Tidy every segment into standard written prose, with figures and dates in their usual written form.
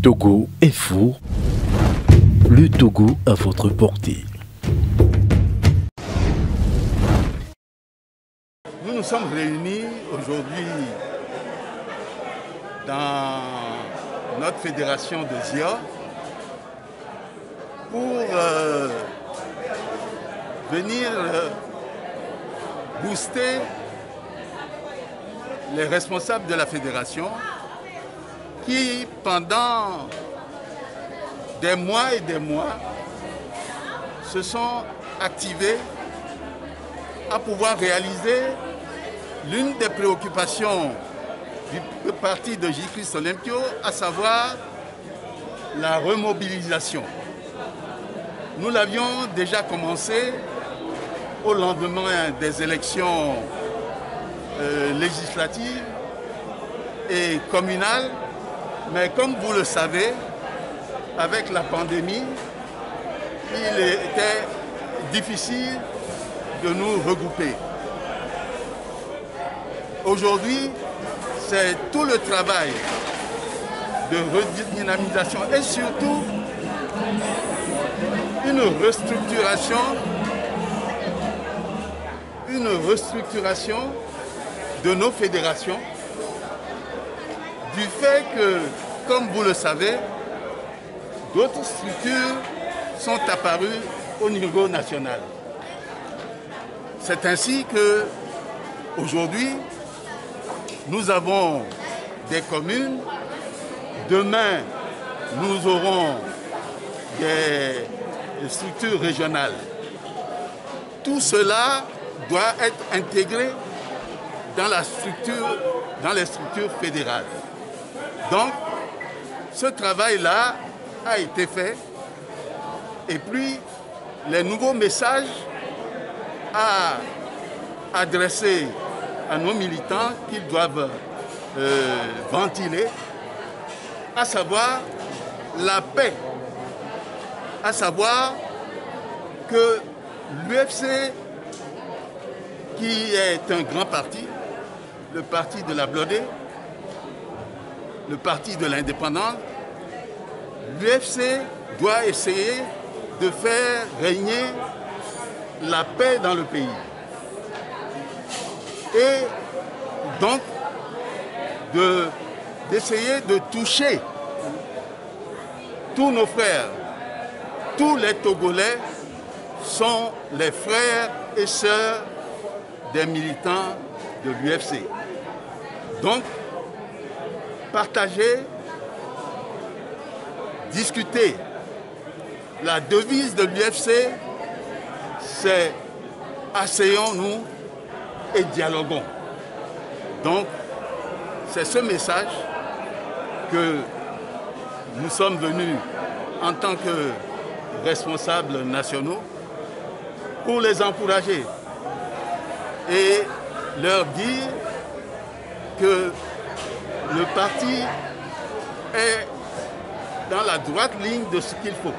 Togo Info, le Togo à votre portée. Nous nous sommes réunis aujourd'hui dans notre fédération de ZIA pour venir booster les responsables de la fédération qui, pendant des mois et des mois, se sont activés à pouvoir réaliser l'une des préoccupations du parti de J-Christ Olympio, à savoir la remobilisation. Nous l'avions déjà commencé au lendemain des élections législatives et communales, mais comme vous le savez, avec la pandémie, il était difficile de nous regrouper. Aujourd'hui, c'est tout le travail de redynamisation et surtout une restructuration de nos fédérations, du fait que, comme vous le savez, d'autres structures sont apparues au niveau national. C'est ainsi que, aujourd'hui, nous avons des communes. Demain, nous aurons des structures régionales. Tout cela doit être intégré dans les structures fédérales. Donc, ce travail-là a été fait. Et puis, les nouveaux messages à adresser à nos militants qu'ils doivent ventiler, à savoir la paix, à savoir que l'UFC, qui est un grand parti, le parti de la Blodée, le parti de l'indépendance, l'UFC doit essayer de faire régner la paix dans le pays. Et donc, d'essayer de toucher tous nos frères. Tous les Togolais sont les frères et sœurs des militants de l'UFC. Donc, partager, discuter. La devise de l'UFC, c'est « Asseyons-nous et dialoguons ». Donc, c'est ce message que nous sommes venus en tant que responsables nationaux pour les encourager et leur dire que le parti est dans la droite ligne de ce qu'il faut.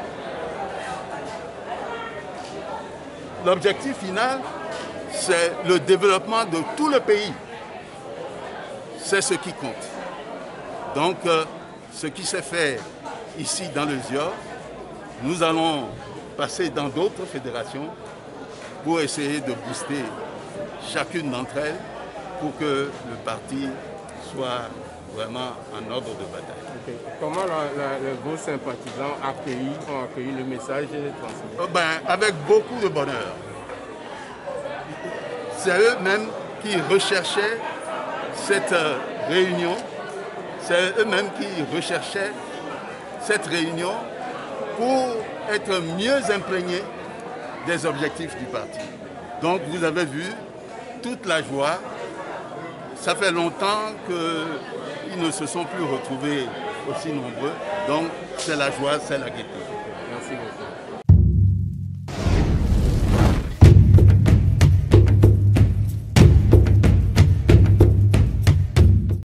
L'objectif final, c'est le développement de tout le pays. C'est ce qui compte. Donc, ce qui s'est fait ici dans le ZIA, nous allons passer dans d'autres fédérations pour essayer de booster chacune d'entre elles pour que le parti soit vraiment en ordre de bataille. Okay. Comment vos sympathisants ont accueilli le message transmis? Avec beaucoup de bonheur. C'est eux-mêmes qui recherchaient cette réunion. C'est eux-mêmes qui recherchaient cette réunion pour être mieux imprégnés des objectifs du parti. Donc vous avez vu toute la joie. Ça fait longtemps qu'ils ne se sont plus retrouvés aussi nombreux. Donc c'est la joie, c'est la gaieté.